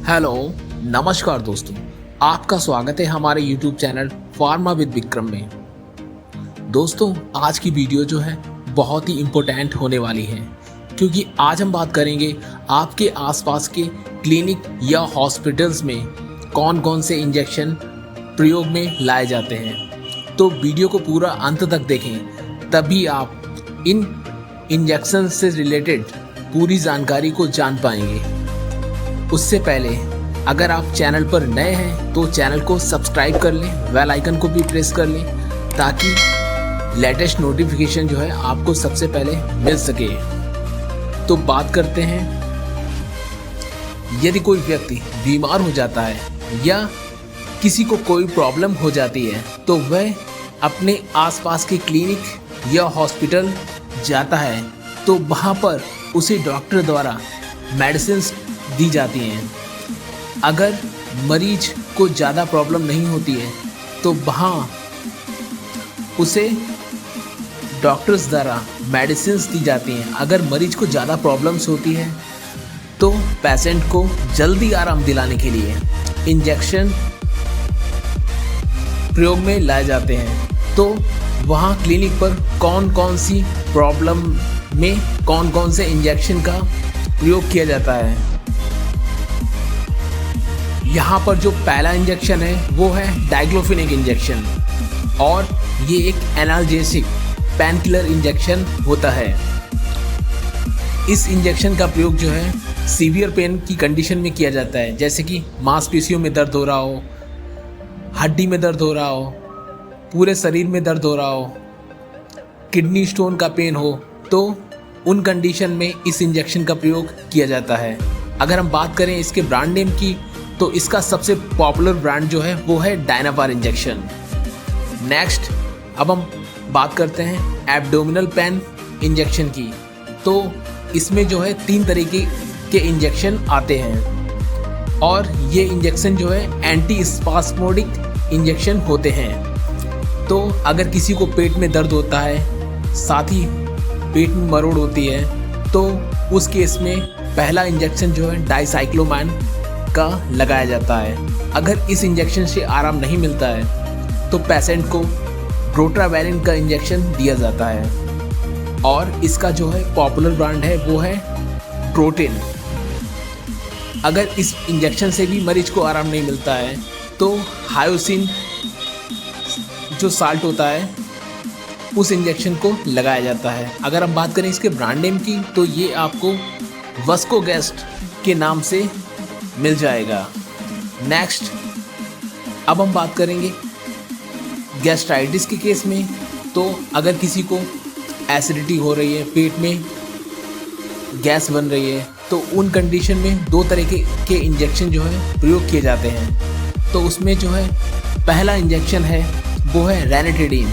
Hello, नमस्कार दोस्तों। आपका स्वागत है हमारे YouTube channel pharma with Vikram में। दोस्तों, आज की वीडियो जो है बहुत ही इम्पोर्टेंट होने वाली है, क्योंकि आज हम बात करेंगे आपके आसपास के क्लिनिक या हॉस्पिटल्स में कौन कौन से इंजेक्शन प्रयोग में लाए जाते हैं। तो वीडियो को पूरा अंत तक देखें, तभी आप इन इंजेक्शन से रिलेटेड पूरी जानकारी को जान पाएंगे। उससे पहले अगर आप चैनल पर नए हैं तो चैनल को सब्सक्राइब कर लें, बेल आइकन को भी प्रेस कर लें, ताकि लेटेस्ट नोटिफिकेशन जो है आपको सबसे पहले मिल सके। तो बात करते हैं, यदि कोई व्यक्ति बीमार हो जाता है या किसी को कोई प्रॉब्लम हो जाती है तो वह अपने आसपास के क्लिनिक या हॉस्पिटल जाता है, तो वहाँ पर उसे डॉक्टर द्वारा मेडिसिन दी जाती हैं। अगर मरीज को ज़्यादा प्रॉब्लम नहीं होती है तो वहाँ उसे डॉक्टर्स द्वारा मेडिसिन दी जाती हैं। अगर मरीज को ज़्यादा प्रॉब्लम्स होती है तो पेशेंट को जल्दी आराम दिलाने के लिए इंजेक्शन प्रयोग में लाए जाते हैं। तो वहाँ क्लिनिक पर कौन कौन सी प्रॉब्लम में कौन कौन से इंजेक्शन का प्रयोग किया जाता है। यहाँ पर जो पहला इंजेक्शन है वो है डाइक्लोफिनेक इंजेक्शन, और ये एक एनाल्जेसिक पेन किलर इंजेक्शन होता है। इस इंजेक्शन का प्रयोग जो है सीवियर पेन की कंडीशन में किया जाता है, जैसे कि मांसपेशियों में दर्द हो रहा हो, हड्डी में दर्द हो रहा हो, पूरे शरीर में दर्द हो रहा हो, किडनी स्टोन का पेन हो, तो उन कंडीशन में इस इंजेक्शन का प्रयोग किया जाता है। अगर हम बात करें इसके ब्रांड नेम की, तो इसका सबसे पॉपुलर ब्रांड जो है वो है डायनापार इंजेक्शन। नेक्स्ट, अब हम बात करते हैं एब्डोमिनल पेन इंजेक्शन की। तो इसमें जो है 3 तरीके के इंजेक्शन आते हैं, और ये इंजेक्शन जो है एंटी स्पास्मोडिक इंजेक्शन होते हैं। तो अगर किसी को पेट में दर्द होता है, साथ ही पेट में मरोड़ होती है, तो उस केस में पहला इंजेक्शन जो है डाइसाइक्लोमैन का लगाया जाता है। अगर इस इंजेक्शन से आराम नहीं मिलता है तो पेशेंट को प्रोट्रावैलिन का इंजेक्शन दिया जाता है, और इसका जो है पॉपुलर ब्रांड है वो है प्रोटीन। अगर इस इंजेक्शन से भी मरीज को आराम नहीं मिलता है तो हायोसिन जो साल्ट होता है उस इंजेक्शन को लगाया जाता है। अगर हम बात करें इसके ब्रांड नेम की, तो ये आपको वस्कोगेस्ट के नाम से मिल जाएगा। नेक्स्ट, अब हम बात करेंगे गैस्ट्राइटिस के केस में। तो अगर किसी को एसिडिटी हो रही है, पेट में गैस बन रही है, तो उन कंडीशन में 2 तरह के इंजेक्शन जो है प्रयोग किए जाते हैं। तो उसमें जो है पहला इंजेक्शन है वो है रेनिटेडीन,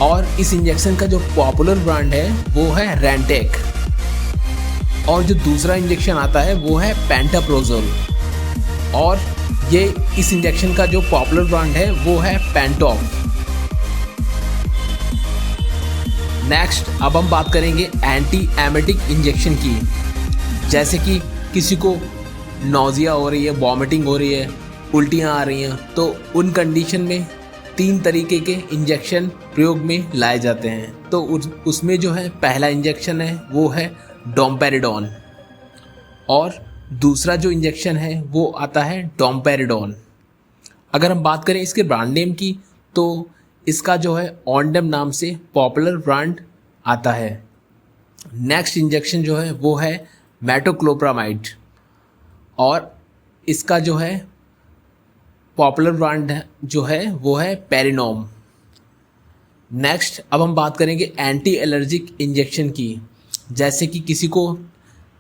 और इस इंजेक्शन का जो पॉपुलर ब्रांड है वो है रेंटेक। और जो दूसरा इंजेक्शन आता है वो है पेंटाप्रोजोल, और ये इस इंजेक्शन का जो पॉपुलर ब्रांड है वो है पेंटॉप। नेक्स्ट, अब हम बात करेंगे एंटी एमेटिक इंजेक्शन की। जैसे कि किसी को नौजिया हो रही है, वॉमिटिंग हो रही है, उल्टियाँ आ रही हैं, तो उन कंडीशन में 3 तरीके के इंजेक्शन प्रयोग में लाए जाते हैं। तो उसमें जो है पहला इंजेक्शन है वो है डोम्पेरिडोन, और दूसरा जो इंजेक्शन है वो आता है डोम्पेरिडोन। अगर हम बात करें इसके ब्रांड नेम की, तो इसका जो है ऑन्डम नाम से पॉपुलर ब्रांड आता है। नेक्स्ट इंजेक्शन जो है वो है मेटोक्लोप्रामाइड, और इसका जो है पॉपुलर ब्रांड जो है वो है पेरिनोम। नेक्स्ट, अब हम बात करेंगे एंटी एलर्जिक इंजेक्शन की। जैसे कि किसी को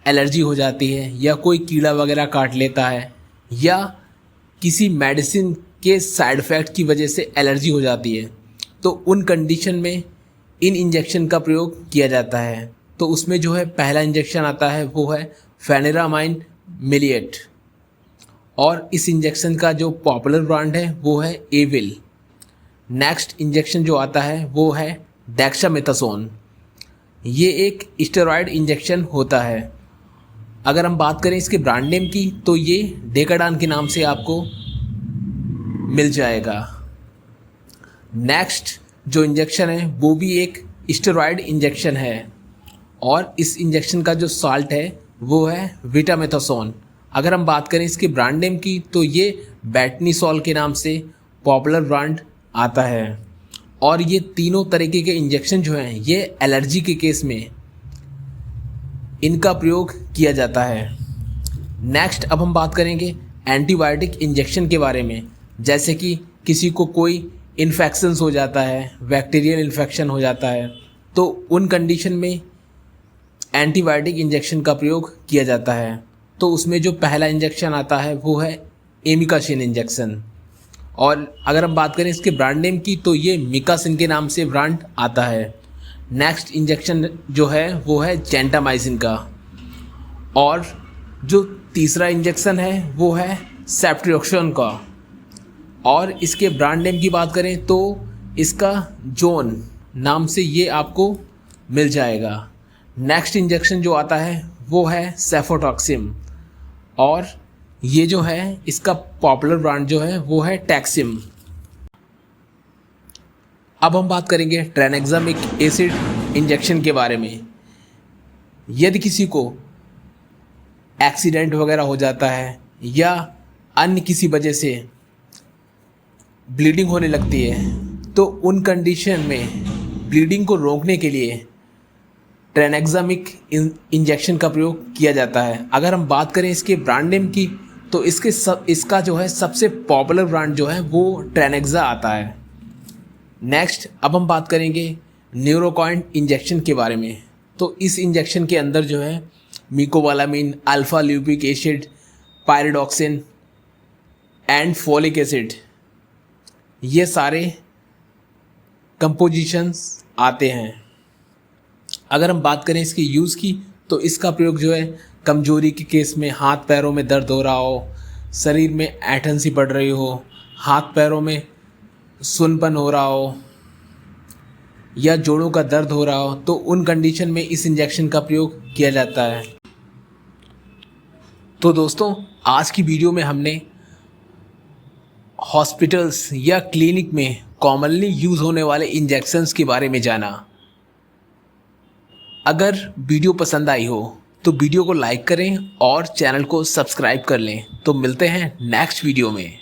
एलर्जी हो जाती है, या कोई कीड़ा वगैरह काट लेता है, या किसी मेडिसिन के साइड इफ़ेक्ट की वजह से एलर्जी हो जाती है, तो उन कंडीशन में इन इंजेक्शन का प्रयोग किया जाता है। तो उसमें जो है पहला इंजेक्शन आता है वो है फेनेरामाइन मिलिएट, और इस इंजेक्शन का जो पॉपुलर ब्रांड है वो है एविल। नेक्स्ट इंजेक्शन जो आता है वो है डेक्सामेथासोन। ये एक स्टेरॉयड इंजेक्शन होता है, अगर हम बात करें इसके ब्रांड नेम की तो ये डेकाडान के नाम से आपको मिल जाएगा। नेक्स्ट जो इंजेक्शन है वो भी एक स्टेरॉयड इंजेक्शन है और इस इंजेक्शन का जो साल्ट है वो है विटामेथासोन। अगर हम बात करें इसके ब्रांड नेम की तो ये बैटनीसॉल के नाम से पॉपुलर ब्रांड आता है और ये तीनों तरीके के इंजेक्शन जो हैं ये एलर्जी के केस में इनका प्रयोग किया जाता है। नेक्स्ट अब हम बात करेंगे एंटीबायोटिक इंजेक्शन के बारे में। जैसे कि किसी को कोई इन्फेक्शंस हो जाता है, बैक्टीरियल इन्फेक्शन हो जाता है, तो उन कंडीशन में एंटीबायोटिक इंजेक्शन का प्रयोग किया जाता है। तो उसमें जो पहला इंजेक्शन आता है वो है एमिकासिन इंजेक्शन और अगर हम बात करें इसके ब्रांड नेम की तो ये मिकासिन के नाम से ब्रांड आता है। नेक्स्ट इंजेक्शन जो है वो है जेंटामाइसिन का और जो तीसरा इंजेक्शन है वो है सेफ्ट्रियोक्सन का और इसके ब्रांड नेम की बात करें तो इसका जोन नाम से ये आपको मिल जाएगा। नेक्स्ट इंजेक्शन जो आता है वो है सेफोटॉक्सिम और ये जो है इसका पॉपुलर ब्रांड जो है वो है टैक्सिम। अब हम बात करेंगे ट्रेनेक्सामिक एसिड इंजेक्शन के बारे में। यदि किसी को एक्सीडेंट वगैरह हो जाता है या अन्य किसी वजह से ब्लीडिंग होने लगती है तो उन कंडीशन में ब्लीडिंग को रोकने के लिए ट्रेनेक्सामिक इंजेक्शन का प्रयोग किया जाता है। अगर हम बात करें इसके ब्रांड नेम की तो इसका जो है सबसे पॉपुलर ब्रांड जो है वो ट्रेनेक्सा आता है। नेक्स्ट अब हम बात करेंगे न्यूरोकॉइन इंजेक्शन के बारे में। तो इस इंजेक्शन के अंदर जो है mecobalamin, alpha lipoic acid, pyridoxine and folic acid ये सारे कंपोजिशंस आते हैं। अगर हम बात करें इसके यूज़ की तो इसका प्रयोग जो है कमजोरी के केस में, हाथ पैरों में दर्द हो रहा हो, शरीर में ऐंठन सी पड़ रही हो, हाथ पैरों में सुनपन हो रहा हो या जोड़ों का दर्द हो रहा हो, तो उन कंडीशन में इस इंजेक्शन का प्रयोग किया जाता है। तो दोस्तों आज की वीडियो में हमने हॉस्पिटल्स या क्लिनिक में कॉमनली यूज़ होने वाले इंजेक्शन्स के बारे में जाना। अगर वीडियो पसंद आई हो तो वीडियो को लाइक करें और चैनल को सब्सक्राइब कर लें। तो मिलते हैं नेक्स्ट वीडियो में।